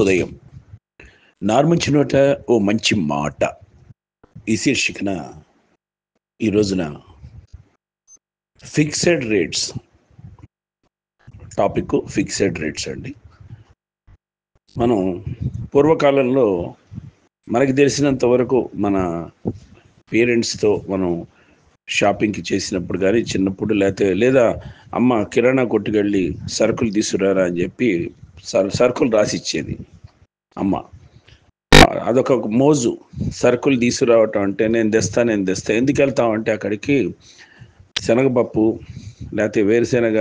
శుభోదయం. నార్మంచి నోట ఓ మంచి మాట ఈ శీర్షికన ఈ రోజున fixed rates topic. Fixed rates అండి. మనం పూర్వకాలంలో మనకి తెలిసినంత వరకు మన పేరెంట్స్తో మనం షాపింగ్కి చేసినప్పుడు కానీ చిన్నప్పుడు లేదా అమ్మ కిరాణా కొట్టుకెళ్ళి సరుకులు తీసుకురారా అని చెప్పి సరుకులు రాసి ఇచ్చేది అమ్మ. అదొక మోజు. సరుకులు తీసుకురావటం అంటే నేను తెస్తా ఎందుకు వెళ్తామంటే అక్కడికి శనగపప్పు లేకపోతే వేరుశెనగ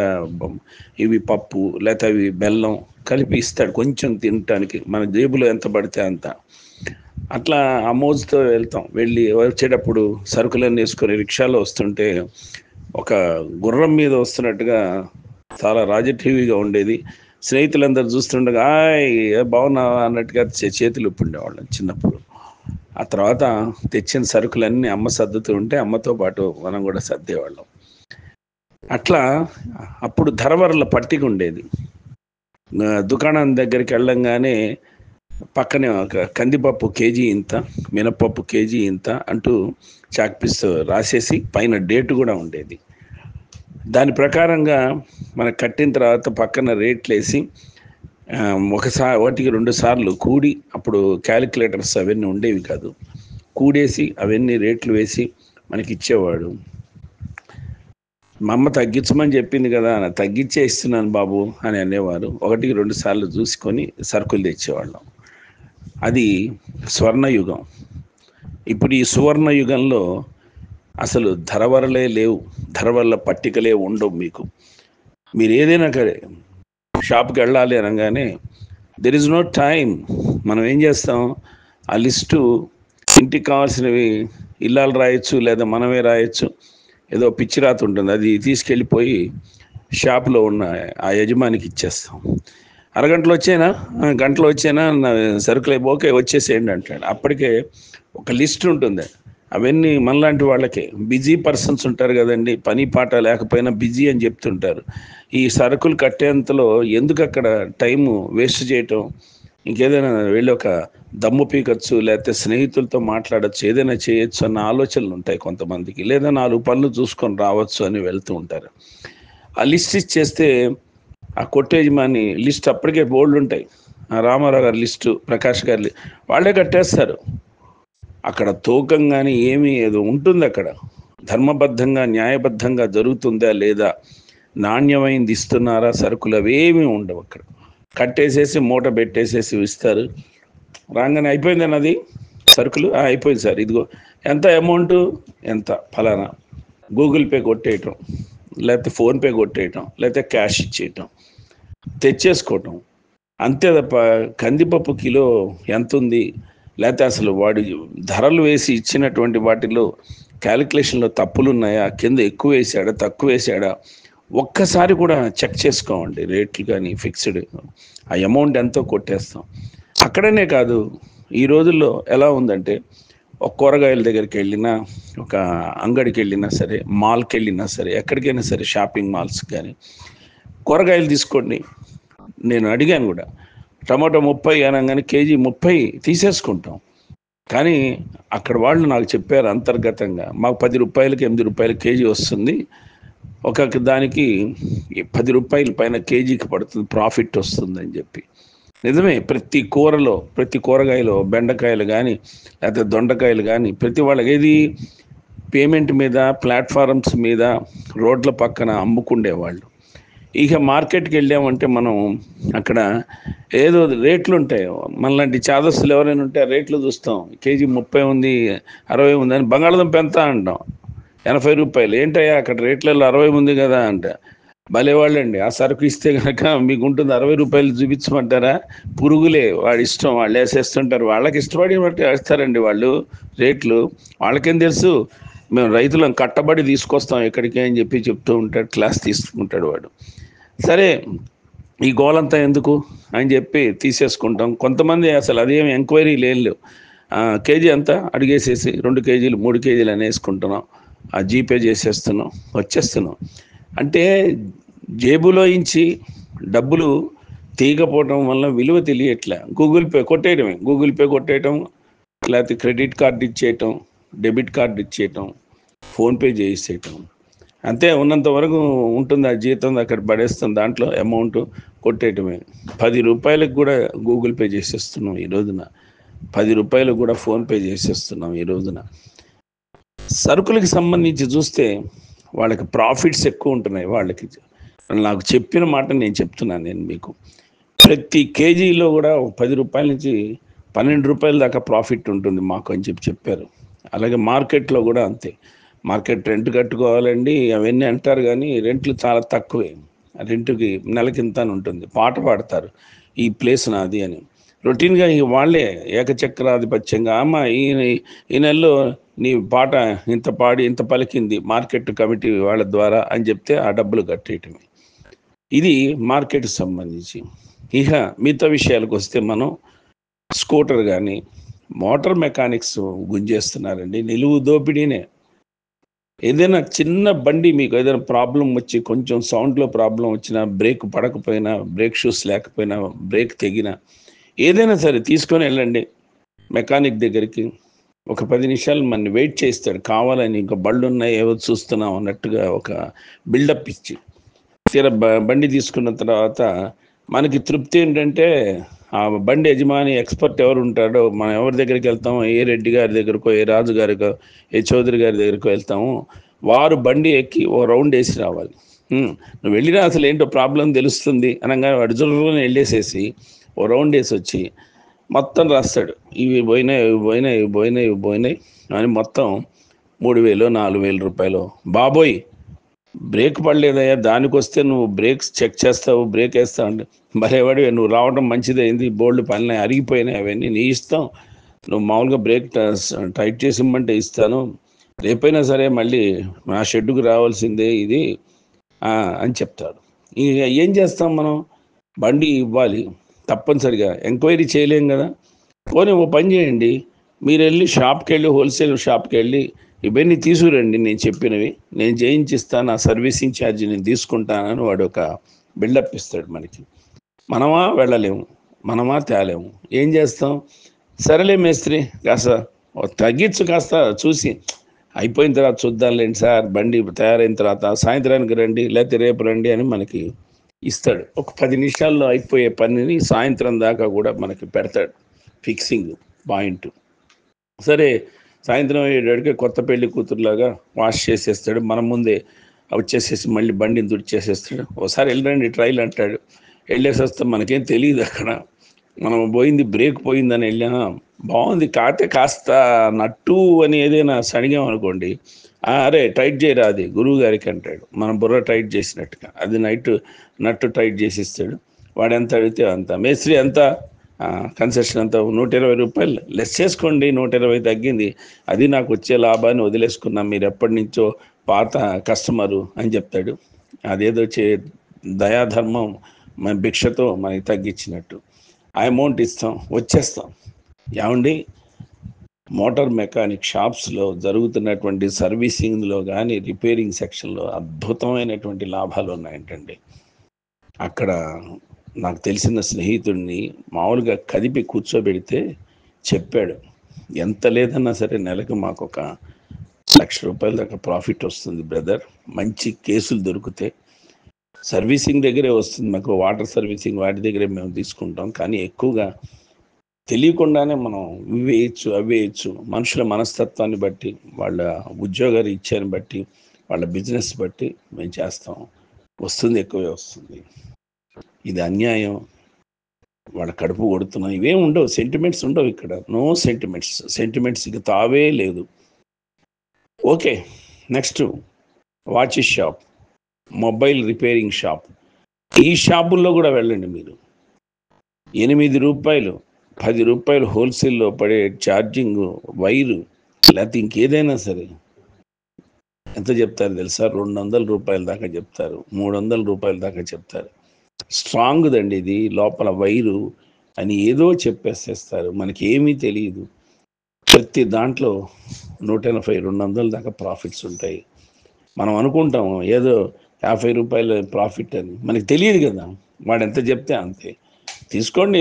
ఇవి పప్పు లేకపోతే అవి బెల్లం కలిపి ఇస్తాడు కొంచెం తినటానికి, మన జేబులో ఎంత పడితే అంత. అట్లా ఆ మోజుతో వెళ్తాం. వెళ్ళి వచ్చేటప్పుడు సరుకులన్నీ వేసుకొని రిక్షాలో వస్తుంటే ఒక గుర్రం మీద వస్తున్నట్టుగా చాలా రాజఠీవిగా ఉండేది. స్నేహితులందరూ చూస్తుండగా బాగున్నావా అన్నట్టుగా చేతులు ఉప్పుండేవాళ్ళం చిన్నప్పుడు. ఆ తర్వాత తెచ్చిన సరుకులన్నీ అమ్మ సర్దుతూ ఉంటే అమ్మతో పాటు మనం కూడా సర్దేవాళ్ళం. అట్లా అప్పుడు ధరవరల పట్టిక ఉండేది. దుకాణం దగ్గరికి వెళ్ళంగానే పక్కనే ఒక కందిపప్పు కేజీ ఇంత, మినపప్పు కేజీ ఇంత అంటూ చాక్పీస్తో రాసేసి పైన డేటు కూడా ఉండేది. దాని ప్రకారంగా మనకు కట్టిన తర్వాత పక్కన రేట్లు వేసి ఒకటికి 2 సార్లు కూడి, అప్పుడు క్యాలిక్యులేటర్స్ అవన్నీ ఉండేవి కాదు, కూడేసి అవన్నీ రేట్లు వేసి మనకి ఇచ్చేవాడు. మా అమ్మ తగ్గించమని చెప్పింది కదా, తగ్గించే ఇస్తున్నాను బాబు అని అనేవారు. 1-2 సార్లు చూసుకొని సరుకులు తెచ్చేవాళ్ళం. అది స్వర్ణయుగం. ఇప్పుడు ఈ సువర్ణ యుగంలో అసలు ధరవరలే లేవు, ధరవరల పట్టికలే ఉండవు. మీరు ఏదైనా షాప్కి వెళ్ళాలి అనగానే దెర్ ఇస్ నో టైం. మనం ఏం చేస్తాం, ఆ లిస్టు ఇంటికి కావాల్సినవి ఇల్లాలు రాయొచ్చు లేదా మనమే రాయొచ్చు, ఏదో పిచ్చి రాత ఉంటుంది, అది తీసుకెళ్ళిపోయి షాప్లో ఉన్న ఆ యజమానికి ఇచ్చేస్తాం. అరగంటలో గంటలో వచ్చేనా సరుకులు ఓకే వచ్చేసేయండి అంటాడు. అప్పటికే ఒక లిస్ట్ ఉంటుంది. అవన్నీ మనలాంటి వాళ్ళకే, బిజీ పర్సన్స్ ఉంటారు కదండి, పని పాట లేకపోయినా బిజీ అని చెప్తుంటారు. ఈ సరుకులు కట్టేంతలో ఎందుకు అక్కడ టైము వేస్ట్ చేయటం, ఇంకేదైనా వెళ్ళి ఒక దమ్ము పీకచ్చు, లేకపోతే స్నేహితులతో మాట్లాడచ్చు, ఏదైనా చేయొచ్చు అన్న ఆలోచనలు ఉంటాయి కొంతమందికి, లేదా 4 పనులు చూసుకొని రావచ్చు అని వెళ్తూ ఉంటారు. ఆ లిస్ట్ ఇచ్చేస్తే ఆ కొట్టేజమాని లిస్ట్ అప్పటికే బోల్డ్ ఉంటాయి. రామారావు గారి లిస్టు, ప్రకాష్ గారి వాళ్ళే కట్టేస్తారు. అక్కడ తూకం కానీ ఏదో ఉంటుంది. అక్కడ ధర్మబద్ధంగా న్యాయబద్ధంగా జరుగుతుందా లేదా, నాణ్యమైంది ఇస్తున్నారా సరుకులు, అవేమీ ఉండవు. అక్కడ కట్టేసేసి మూట పెట్టేసేసి ఇస్తారు. రాగానే అయిపోయిందని అది సరుకులు అయిపోయింది సార్, ఇదిగో ఎంత అమౌంట్ ఎంత ఫలానా, గూగుల్ పే కొట్టేయటం, లేకపోతే ఫోన్పే కొట్టేయటం, లేకపోతే క్యాష్ ఇచ్చేయటం, తెచ్చేసుకోవటం. అంతే తప్ప కందిపప్పు కిలో ఎంత ఉంది, లేకపోతే అసలు వాడి ధరలు వేసి ఇచ్చినటువంటి వాటిలో క్యాలిక్యులేషన్లో తప్పులు ఉన్నాయా, కింద ఎక్కువ వేసాడా తక్కువ వేసాడా ఒక్కసారి కూడా చెక్ చేసుకోమండి. రేట్లు కానీ ఫిక్స్డ్, ఆ అమౌంట్ ఎంతో కొట్టేస్తాం. అక్కడనే కాదు, ఈ రోజుల్లో ఎలా ఉందంటే ఒక కూరగాయల దగ్గరికి వెళ్ళినా, ఒక అంగడికి వెళ్ళినా సరే, మాల్కి వెళ్ళినా సరే, ఎక్కడికైనా సరే, షాపింగ్ మాల్స్ కానీ కూరగాయలు తీసుకోండి. నేను అడిగాను కూడా, టమాటో 30 అనగానే కేజీ 30 తీసేసుకుంటాం. కానీ అక్కడ వాళ్ళు నాకు చెప్పారు అంతర్గతంగా, మాకు 10 రూపాయలకి 8 రూపాయలు కేజీ వస్తుంది, ఒక దానికి 10 రూపాయల పైన కేజీకి పడుతుంది, ప్రాఫిట్ వస్తుందని చెప్పి. నిజమే, ప్రతి కూరలో, ప్రతి కూరగాయలో, బెండకాయలు కానీ లేకపోతే దొండకాయలు కానీ ప్రతి వాళ్ళకి ఏది పేమెంట్ మీద, ప్లాట్ఫారమ్స్ మీద, రోడ్ల పక్కన అమ్ముకుండేవాళ్ళు. ఇక మార్కెట్కి వెళ్ళామంటే మనం అక్కడ ఏదో రేట్లు ఉంటాయి. మనలాంటి చాదస్తులు ఎవరైనా ఉంటే ఆ రేట్లు చూస్తాం, కేజీ 30 ఉంది 60 ఉంది అని. బంగాళదుంప ఎంత అంటాం, 80 రూపాయలు. ఏంటయ్యా అక్కడ రేట్లలో 60 ఉంది కదా అంట. భలేవాళ్ళండి. ఆ సరుకు ఇస్తే కనుక మీకు ఉంటుంది 60 రూపాయలు చూపించమంటారా? పురుగులే, వాడి ఇష్టం, వాళ్ళు వేసేస్తుంటారు. వాళ్ళకి ఇష్టపడి బట్టి వేస్తారండి వాళ్ళు రేట్లు. వాళ్ళకేం తెలుసు, మేము రైతులను కట్టబడి తీసుకొస్తాం ఎక్కడికి అని చెప్పి చెప్తూ ఉంటాడు, క్లాస్ తీసుకుంటాడు వాడు. సరే, ఈ గోలంతా ఎందుకు అని చెప్పి తీసేసుకుంటాం. కొంతమంది అసలు అదేమి ఎంక్వైరీ లేవు, కేజీ అంతా అడిగేసేసి 2 కేజీలు 3 కేజీలు అనేసుకుంటున్నాం, జీపే చేసేస్తున్నాం, వచ్చేస్తున్నాం. అంటే జేబులో ఇంచి డబ్బులు తీయకపోవటం వల్ల విలువ తెలియట్లే. గూగుల్ పే కొట్టేయడమే, గూగుల్ పే కొట్టేయటం, లేకపోతే క్రెడిట్ కార్డు ఇచ్చేయటం, డెబిట్ కార్డు ఇచ్చేయటం, ఫోన్పే చేసేయటం. అంతే, ఉన్నంత వరకు ఉంటుంది ఆ జీతం, అక్కడ పడేస్తాం, దాంట్లో అమౌంట్ కొట్టేయటమే. 10 రూపాయలకు కూడా గూగుల్ పే చేసేస్తున్నాం ఈ రోజున, 10 రూపాయలకు కూడా ఫోన్పే చేసేస్తున్నాం ఈ రోజున. సరుకులకి సంబంధించి చూస్తే వాళ్ళకి ప్రాఫిట్స్ ఎక్కువ ఉంటున్నాయి. వాళ్ళకి నాకు చెప్పిన మాట నేను చెప్తున్నాను. నేను మీకు ప్రతి కేజీలో కూడా 10 రూపాయల నుంచి 12 రూపాయల దాకా ప్రాఫిట్ ఉంటుంది మాకు అని చెప్పారు. అలాగే మార్కెట్లో కూడా అంతే. మార్కెట్ రెంట్ కట్టుకోవాలండి అవన్నీ అంటారు, కానీ రెంట్లు చాలా తక్కువే. రెంట్కి నెలకింత అని ఉంటుంది. పాట పాడతారు, ఈ ప్లేస్ నాది అని. రొటీన్గా వాళ్ళే ఏకచక్రాధిపత్యంగా, అమ్మ ఈ నెలలో నీ పాట ఇంత పాడి ఇంత పలికింది మార్కెట్ కమిటీ వాళ్ళ ద్వారా అని చెప్తే ఆ డబ్బులు కట్టేయటమే. ఇది మార్కెట్కి సంబంధించి. ఇక మిగతా విషయాలకు వస్తే మనం స్కూటర్ కానీ మోటార్ మెకానిక్స్ గుంజేస్తున్నారండి. నిలువు దోపిడీనే. ఏదైనా చిన్న బండి మీకు ఏదైనా ప్రాబ్లం వచ్చి, కొంచెం సౌండ్లో ప్రాబ్లం వచ్చినా, బ్రేక్ పడకపోయినా, బ్రేక్ షూస్ లేకపోయినా, బ్రేక్ తెగినా, ఏదైనా సరే తీసుకొని వెళ్ళండి మెకానిక్ దగ్గరికి. ఒక 10 నిమిషాలు మనని వెయిట్ చేస్తాడు, కావాలని ఇంకా బళ్ళు ఉన్నాయి ఏవో చూస్తున్నాం అన్నట్టుగా ఒక బిల్డప్ ఇచ్చి. తీరా బండి తీసుకున్న తర్వాత మనకి తృప్తి ఏంటంటే, ఆ బండి యజమాని ఎక్స్పర్ట్ ఎవరు ఉంటాడో, మనం ఎవరి దగ్గరికి వెళ్తామో, ఏ రెడ్డి గారి దగ్గరకో, ఏ రాజు గారికో, ఏ చౌదరి గారి దగ్గరకో వెళ్తాము, వారు బండి ఎక్కి ఓ రౌండ్ వేసి రావాలి. నువ్వు వెళ్ళినా అసలు ఏంటో ప్రాబ్లం తెలుస్తుంది అనగా వాడు జుర్రుని వెళ్ళేసేసి ఓ రౌండ్ వేసి వచ్చి మొత్తం రాస్తాడు. ఇవి పోయినాయి, ఇవి పోయినాయి, ఇవి పోయినాయి, ఇవి పోయినాయి అని మొత్తం 3000 4000 రూపాయలు. బాబోయ్, బ్రేక్ పడలేదయ్యా, దానికి వస్తే నువ్వు బ్రేక్స్ చెక్ చేస్తావు, బ్రేక్ వేస్తావు అంటే, మరేవాడి నువ్వు రావడం మంచిదైంది, బోల్డ్ పనులు అరిగిపోయినాయి, అవన్నీ నీ ఇష్టం, నువ్వు మామూలుగా బ్రేక్ టైట్ చేసి ఇమ్మంటే ఇస్తాను, రేపైనా సరే మళ్ళీ నా షెడ్డుకు రావాల్సిందే ఇది అని చెప్తాడు. ఇక ఏం చేస్తాం మనం? బండి ఇవ్వాలి, తప్పనిసరిగా ఎంక్వైరీ చేయలేం కదా. పోనీ ఓ పని చేయండి, మీరు వెళ్ళి షాప్కి వెళ్ళి, హోల్సేల్ షాప్కి వెళ్ళి ఇవన్నీ తీసుకురండి, నేను చెప్పినవి నేను చేయించిస్తాను, నా సర్వీసింగ్ ఛార్జ్ నేను తీసుకుంటానని వాడు ఒక బిల్డప్ ఇస్తాడు మనకి. మనమా వెళ్ళలేము, మనమా తేలేము, ఏం చేస్తాం? సరేలే మేస్త్రి కాస్త తగ్గించు, కాస్త చూసి అయిపోయిన తర్వాత చూద్దాంలేండి సార్, బండి తయారైన తర్వాత సాయంత్రానికి రండి, లేకపోతే రేపు రండి అని మనకి ఇస్తాడు. ఒక 10 నిమిషాల్లో అయిపోయే పనిని సాయంత్రం దాకా కూడా మనకి పెడతాడు ఫిక్సింగ్ పాయింట్. సరే, సాయంత్రం అయ్యేటడికి కొత్త పెళ్లి కూతురులాగా వాష్ చేసేస్తాడు, మన ముందే వచ్చేసేసి మళ్ళీ బండిని తుడిచేసేస్తాడు. ఒకసారి వెళ్ళండి ట్రైల్ అంటాడు, వెళ్ళేసి వస్తాం. మనకేం తెలియదు అక్కడ, మనం పోయింది బ్రేక్ పోయిందని వెళ్ళామా, బాగుంది కాకపోతే కాస్త నట్టు అని ఏదైనా సడిగాం అనుకోండి, అరే టైట్ చేయరా అది గురువు గారికి అంటాడు, మనం బుర్ర టైట్ చేసినట్టుగా. అది నట్టు టైట్ చేసిస్తాడు. వాడు ఎంత అడిగితే అంత. మేస్త్రి ఎంత కన్సెషన్ అంతా 120 రూపాయలు లెస్ చేసుకోండి, 120 తగ్గింది, అది నాకు వచ్చే లాభాన్ని వదిలేసుకున్నాం, మీరు ఎప్పటి నుంచో పాత కస్టమరు అని చెప్తాడు. అదేదో దయాధర్మం మన భిక్షతో మనకి తగ్గించినట్టు ఆ అమౌంట్ ఇస్తాం, వచ్చేస్తాం. ఏమండి, మోటార్ మెకానిక్ షాప్స్లో జరుగుతున్నటువంటి సర్వీసింగ్లో కానీ రిపేరింగ్ సెక్షన్లో అద్భుతమైనటువంటి లాభాలు ఉన్నాయంటండి. అక్కడ నాకు తెలిసిన స్నేహితుడిని మామూలుగా కదిపి కూర్చోబెడితే చెప్పాడు, ఎంత లేదన్నా సరే నెలకు మాకు ఒక 1,00,000 రూపాయల దాకా ప్రాఫిట్ వస్తుంది బ్రదర్, మంచి కేసులు దొరికితే. సర్వీసింగ్ దగ్గరే వస్తుంది మాకు, వాటర్ సర్వీసింగ్ వాటి దగ్గరే మేము తీసుకుంటాం, కానీ ఎక్కువగా తెలియకుండానే మనం ఇవి వేయచ్చు. మనుషుల మనస్తత్వాన్ని బట్టి, వాళ్ళ ఉద్యోగ రీత్యాన్ని బట్టి, వాళ్ళ బిజినెస్ బట్టి మేము చేస్తాం, వస్తుంది, ఎక్కువే వస్తుంది. ఇది అన్యాయం, వాళ్ళ కడుపు కొడుతున్నాం. ఇవేం ఉండవు, సెంటిమెంట్స్ ఉండవు ఇక్కడ, నో సెంటిమెంట్స్ ఇక తావే లేదు. Okay, next watch shop, mobile repairing shop. ఈ షాపుల్లో కూడా వెళ్ళండి మీరు. 8 రూపాయలు 10 రూపాయలు హోల్సేల్లో పడే ఛార్జింగ్ వైరు, లేకపోతే ఇంకేదైనా సరే ఎంత చెప్తారు తెలుసా? 200 రూపాయల దాకా చెప్తారు, 300 రూపాయల దాకా చెప్తారు. స్ట్రాంగ్దండి ఇది, లోపల వైరు అని ఏదో చెప్పేసేస్తారు, మనకి ఏమీ తెలియదు. ప్రతి దాంట్లో 180 200 దాకా ప్రాఫిట్స్ ఉంటాయి. మనం అనుకుంటాము ఏదో 50 రూపాయల ప్రాఫిట్ అని, మనకి తెలియదు కదా, వాడు ఎంత చెప్తే అంతే. తీసుకోండి.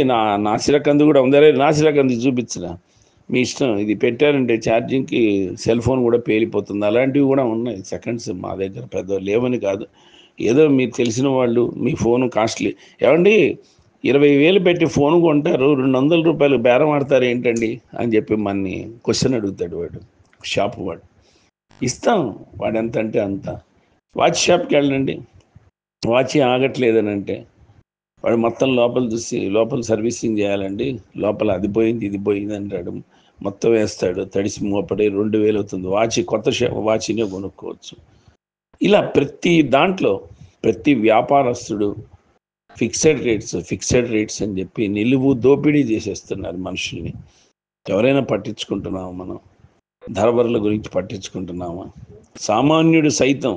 నాసిరకంది కూడా ఉందరే, నాసిరకంది చూపించిన మీ ఇష్టం. ఇది పెట్టారంటే ఛార్జింగ్కి సెల్ ఫోన్ కూడా పేలిపోతుంది. అలాంటివి కూడా ఉన్నాయి సెకండ్స్ మా దగ్గర, పెద్ద లేవని కాదు. ఏదో మీరు తెలిసిన వాళ్ళు మీ ఫోను కాస్ట్లీ ఏమండి 20,000 పెట్టి ఫోన్ కొంటారు, 200 రూపాయలు బేరం ఆడతారు ఏంటండి అని చెప్పి మన్ని క్వశ్చన్ అడుగుతాడు వాడు, షాపు వాడు. ఇస్తాం, వాడు ఎంత అంటే అంత. వాచ్ షాప్కి వెళ్ళండి, వాచ్ ఆగట్లేదని అంటే వాడు మొత్తం లోపల చూసి, లోపల సర్వీసింగ్ చేయాలండి, లోపల అది పోయింది ఇది పోయింది అంటాడు. మొత్తం వేస్తాడు, తడిసి మోపడే 2,000 అవుతుంది. వాచ్ కొత్త వాచ్నే కొనుక్కోవచ్చు. ఇలా ప్రతి దాంట్లో ప్రతి వ్యాపారస్తుడు ఫిక్స్డ్ రేట్స్ అని చెప్పి నిలువు దోపిడీ చేసేస్తున్నారు మనుషుల్ని. ఎవరైనా పట్టించుకుంటున్నామా మనం? ధరబరుల గురించి పట్టించుకుంటున్నామా? సామాన్యుడు సైతం,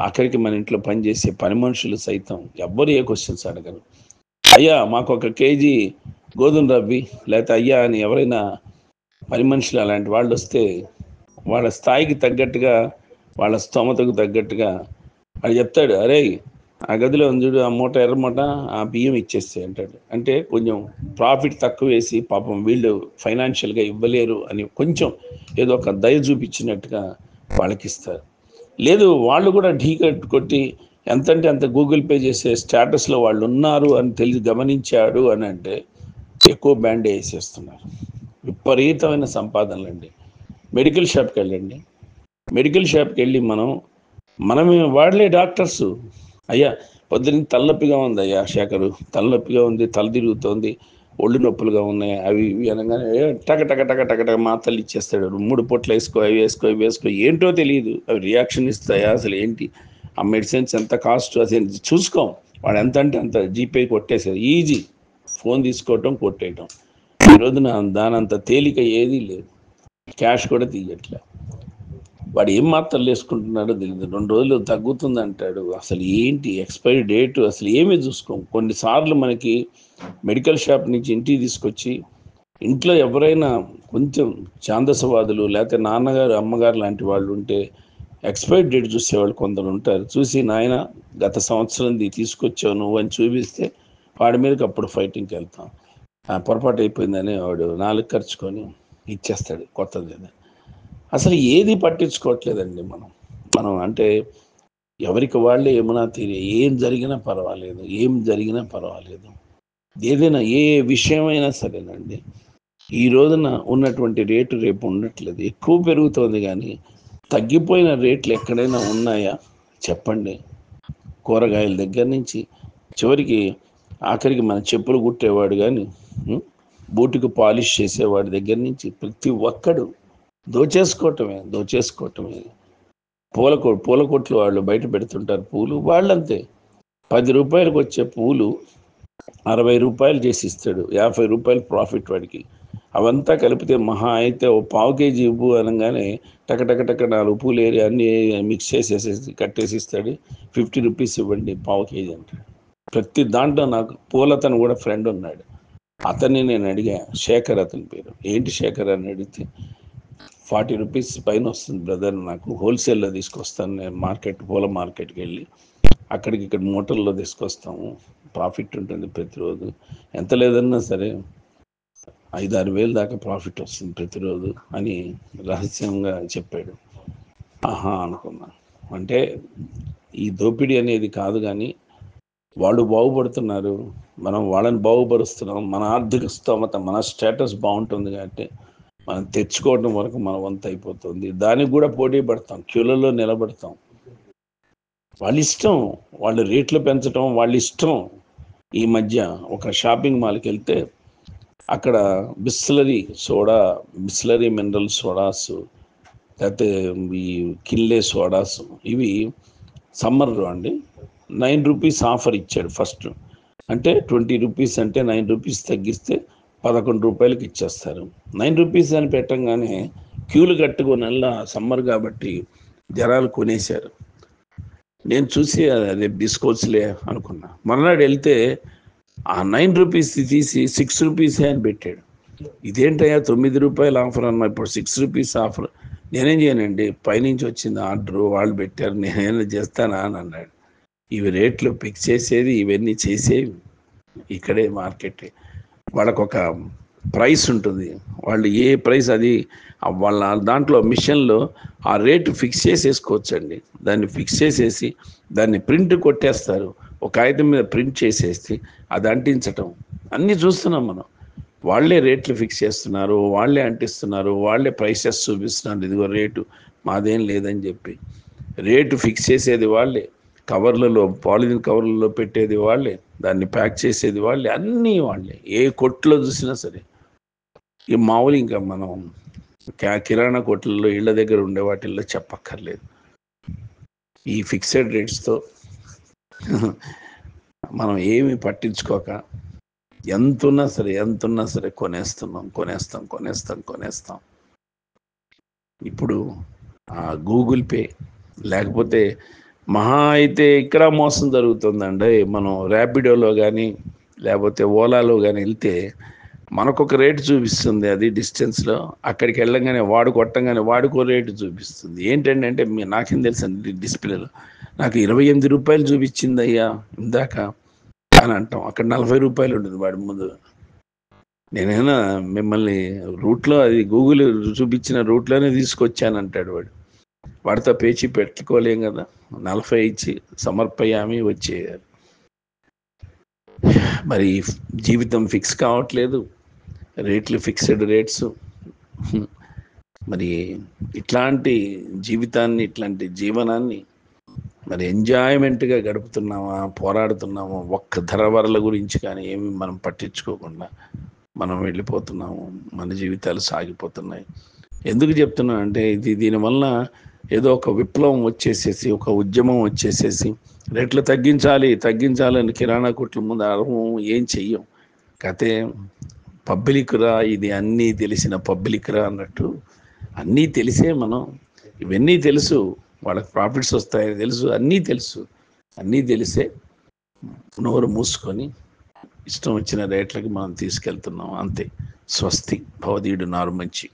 ఆఖరికి మన ఇంట్లో పనిచేసే పని మనుషులు సైతం ఎవ్వరు ఏ క్వశ్చన్స్ అడగరు. అయ్యా మాకు 1 కేజీ గోధుమ రవ్వి, లేకపోతే అయ్యా అని ఎవరైనా పని మనుషులు అలాంటి వాళ్ళు వస్తే వాళ్ళ స్థాయికి తగ్గట్టుగా, వాళ్ళ స్తోమతకు తగ్గట్టుగా వాడు చెప్తాడు, అరే ఆ గదిలో చూడు ఆ మూట, ఎర్ర మూట, ఆ బియ్యం ఇచ్చేస్తే అంటాడు. అంటే కొంచెం ప్రాఫిట్ తక్కువ వేసి పాపం వీళ్ళు ఫైనాన్షియల్గా ఇవ్వలేరు అని కొంచెం ఏదో ఒక దయ చూపించినట్టుగా వాళ్ళకి ఇస్తారు. లేదు వాళ్ళు కూడా కొట్టి ఎంతంటే అంత గూగుల్ పే చేసే స్టేటస్లో వాళ్ళు ఉన్నారు అని గమనించాడు అని అంటే ఎక్కువ బ్యాండ్ వేసేస్తున్నారు. విపరీతమైన సంపాదనలు అండి. మెడికల్ షాప్కి వెళ్ళండి, మెడికల్ షాప్కి వెళ్ళి మనమే వాడలే డాక్టర్సు, అయ్యా పొద్దున్న తలనొప్పిగా ఉంది అయ్యా శేఖరు, తలనొప్పిగా ఉంది, తల తిరుగుతోంది, ఒళ్ళు నొప్పులుగా ఉన్నాయి, అవి ఇవి అనగానే టక మాత్రలు ఇచ్చేస్తాడు. 3 పొట్లు వేసుకో, అవి వేసుకో, ఏంటో తెలియదు, అవి రియాక్షన్ ఇస్తాయా, అసలు ఏంటి ఆ మెడిసిన్స్ ఎంత కాస్ట్ అసలు చూసుకోం. వాడు ఎంత అంటే అంత జీపే కొట్టేసేది, ఈజీ, ఫోన్ తీసుకోవటం కొట్టేయటం. ఈ రోజున దానంత తేలిక ఏదీ లేదు, క్యాష్ కూడా తీయట్లే. వాడు ఏం మాత్రలు వేసుకుంటున్నాడో తెలియదు. 2 రోజులు తగ్గుతుంది అంటాడు, అసలు ఏంటి ఎక్స్పైరీ డేటు అసలు ఏమీ చూసుకోం. కొన్నిసార్లు మనకి మెడికల్ షాప్ నుంచి ఇంటికి తీసుకొచ్చి, ఇంట్లో ఎవరైనా కొంచెం ఛాందసవాదులు లేకపోతే నాన్నగారు అమ్మగారు లాంటి వాళ్ళు ఉంటే ఎక్స్పైరీ డేట్ చూసేవాళ్ళు కొందరు ఉంటారు. చూసి నాయన గత సంవత్సరంది తీసుకొచ్చావు నువ్వు అని చూపిస్తే వాడి మీదకి అప్పుడు ఫైటింగ్కి వెళ్తాం. పొరపాటు అయిపోయిందని వాడు 4 ఖర్చుకొని ఇచ్చేస్తాడు కొత్తది. అసలు ఏది పట్టించుకోవట్లేదండి మనం అంటే ఎవరికి వాళ్ళే ఏమన్నా తీరే, ఏం జరిగినా పర్వాలేదు, ఏదైనా ఏ విషయమైనా సరేనండి. ఈ రోజున ఉన్నటువంటి రేటు రేపు ఉండట్లేదు, ఎక్కువ పెరుగుతోంది. కానీ తగ్గిపోయిన రేట్లు ఎక్కడైనా ఉన్నాయా చెప్పండి? కూరగాయల దగ్గర నుంచి చివరికి ఆఖరికి మన చెప్పులు కుట్టేవాడు కానీ, బూటుకు పాలిష్ చేసేవాడి దగ్గర నుంచి ప్రతి ఒక్కడు దోచేసుకోవటమే. పూల కొట్లు వాళ్ళు బయట పెడుతుంటారు పూలు, వాళ్ళంతే 10 రూపాయలకు వచ్చే పూలు 60 రూపాయలు చేసి ఇస్తాడు, 50 రూపాయలు ప్రాఫిట్ వాడికి. అవంతా కలిపితే మహా అయితే ఓ 1/4 కేజీ ఇవ్వు అనగానే టక 4 పూలు ఏరి అన్నీ మిక్స్ చేసేసి కట్టేసి ఇస్తాడు. 50 రూపీస్ ఇవ్వండి 1/4 కేజీ అంటాడు. ప్రతి దాంట్లో నాకు పూలతను కూడా ఫ్రెండ్ ఉన్నాడు, అతన్ని నేను అడిగా, శేఖర్ అతని పేరు. ఏంటి శేఖర్ అని అడిగితే 40 రూపీస్ పైన వస్తుంది బ్రదర్, నాకు హోల్సేల్లో తీసుకొస్తాను నేను, పూల మార్కెట్కి వెళ్ళి అక్కడికి ఇక్కడ మూటల్లో తీసుకొస్తాము, ప్రాఫిట్ ఉంటుంది ప్రతిరోజు, ఎంత లేదన్నా సరే 5-6 వేలు దాకా ప్రాఫిట్ వస్తుంది ప్రతిరోజు అని రహస్యంగా చెప్పాడు. ఆహా అనుకున్నా. అంటే ఈ దోపిడీ అనేది కాదు, కానీ వాళ్ళు బాగుపడుతున్నారు, మనం వాళ్ళని బాగుపరుస్తున్నాం, మన ఆర్థిక స్తోమత, మన స్టేటస్ బాగుంటుంది కాబట్టి మనం తెచ్చుకోవడం వరకు మన వంతు అయిపోతుంది. దానికి కూడా పోటీ పడతాం, క్యూలలో నిలబడతాం. వాళ్ళ ఇష్టం, వాళ్ళు రేట్లు పెంచడం వాళ్ళ ఇష్టం. ఈ మధ్య ఒక షాపింగ్ మాల్కి వెళ్తే అక్కడ బిస్లరీ మినరల్ సోడాస్, లేకపోతే ఈ కిన్లే సోడాస్, ఇవి సమ్మర్లో అండి 9 రూపీస్ ఆఫర్ ఇచ్చాడు ఫస్ట్. అంటే 20 రూపీస్ అంటే 9 రూపీస్ తగ్గిస్తే 11 రూపాయలకి ఇచ్చేస్తారు. 9 రూపీస్ అని పెట్టంగానే క్యూలు కట్టుకునల్లా సమ్మర్ కాబట్టి జనాలు కొనేశారు. నేను చూసి రేపు తీసుకోవచ్చులే అనుకున్నా. మర్నాడు వెళ్తే ఆ 9 రూపీస్ తీసి 6 రూపీసే అని పెట్టాడు. ఇదేంటయ్యా 9 రూపాయల ఆఫర్ అన్నా, ఇప్పుడు 6 రూపీస్ ఆఫర్. నేనేం చేయనండి, పైనుంచి వచ్చింది ఆర్డరు, వాళ్ళు పెట్టారు, నేనేమైనా చేస్తానా అని అన్నాడు. ఇవి రేట్లు ఫిక్స్ చేసేది, ఇవన్నీ చేసేవి ఇక్కడే మార్కెట్. వాళ్ళకొక ప్రైస్ ఉంటుంది. వాళ్ళు ఏ ప్రైస్ అది వాళ్ళ దాంట్లో మిషన్లో ఆ రేటు ఫిక్స్ చేసేసుకోవచ్చండి. దాన్ని ఫిక్స్ చేసేసి దాన్ని ప్రింట్ కొట్టేస్తారు. ఒక కాగితం మీద ప్రింట్ చేసేసి అది అంటించటం అన్నీ చూస్తున్నాం మనం. వాళ్ళే రేట్లు ఫిక్స్ చేస్తున్నారు, వాళ్ళే అంటిస్తున్నారు, వాళ్ళే ప్రైసెస్ చూపిస్తున్నారు. ఇదిగో రేటు మాదేం లేదని చెప్పి రేటు ఫిక్స్ చేసేది వాళ్ళే, కవర్లలో పాలిథిన్ కవర్లలో పెట్టేది వాళ్ళే, దాన్ని ప్యాక్ చేసేది వాళ్ళే, అన్నీ వాళ్ళే. ఏ కొట్లో చూసినా సరే ఈ మామూలు ఇంకా మనం కిరాణా కొట్లలో ఇళ్ళ దగ్గర ఉండే వాటిల్లో చెప్పక్కర్లేదు. ఈ ఫిక్స్డ్ రేట్స్తో మనం ఏమి పట్టించుకోక ఎంతున్నా సరే కొనేస్తాం. ఇప్పుడు గూగుల్ పే లేకపోతే మహా అయితే ఇక్కడ మోసం జరుగుతుందండి. మనం ర్యాపిడోలో కానీ లేకపోతే ఓలాలో కానీ వెళ్తే మనకొక రేటు చూపిస్తుంది, అది డిస్టెన్స్లో. అక్కడికి వెళ్ళంగానే వాడు కొట్టంగానే వాడికో రేటు చూపిస్తుంది. ఏంటంటే అంటే నాకేం తెలుసండి, డిస్ప్లేలో నాకు 28 రూపాయలు చూపించింది అయ్యా ఇందాక అని అంటాం. అక్కడ 40 రూపాయలు ఉంటుంది వాడి ముందు. నేనైనా మిమ్మల్ని రూట్లో అది గూగుల్ చూపించిన రూట్లోనే తీసుకొచ్చానంటాడు వాడు. వాడితో పేచీ పెట్టుకోలేం కదా. 40 ఇచ్చి సమర్పయామి వచ్చేయాలి. మరి జీవితం ఫిక్స్ కావట్లేదు, రేట్లు ఫిక్స్డ్ రేట్స్. మరి ఇట్లాంటి జీవితాన్ని, ఇట్లాంటి జీవనాన్ని మరి ఎంజాయ్మెంట్గా గడుపుతున్నామా, పోరాడుతున్నామా? ఒక్క ధరవరల గురించి కానీ ఏమి మనం పట్టించుకోకుండా మనం వెళ్ళిపోతున్నాము. మన జీవితాలు సాగిపోతున్నాయి. ఎందుకు చెప్తున్నా అంటే దీనివల్ల ఏదో ఒక విప్లవం వచ్చేసేసి, ఒక ఉద్యమం వచ్చేసేసి రేట్లు తగ్గించాలని కిరాణా కొట్ల ముందు అరవం, ఏం చెయ్యం. కతే పబ్లిక్ రా, ఇది అన్నీ తెలిసిన పబ్లిక్ రా అన్నట్టు. అన్నీ తెలిసే మనం ఇవన్నీ తెలుసు, వాళ్ళకి ప్రాఫిట్స్ వస్తాయని తెలుసు, అన్నీ తెలిసే నోరు మూసుకొని ఇష్టం వచ్చిన రేట్లకి మనం తీసుకెళ్తున్నాం. అంతే. స్వస్తి. భవదీయుడు నారు మంచి.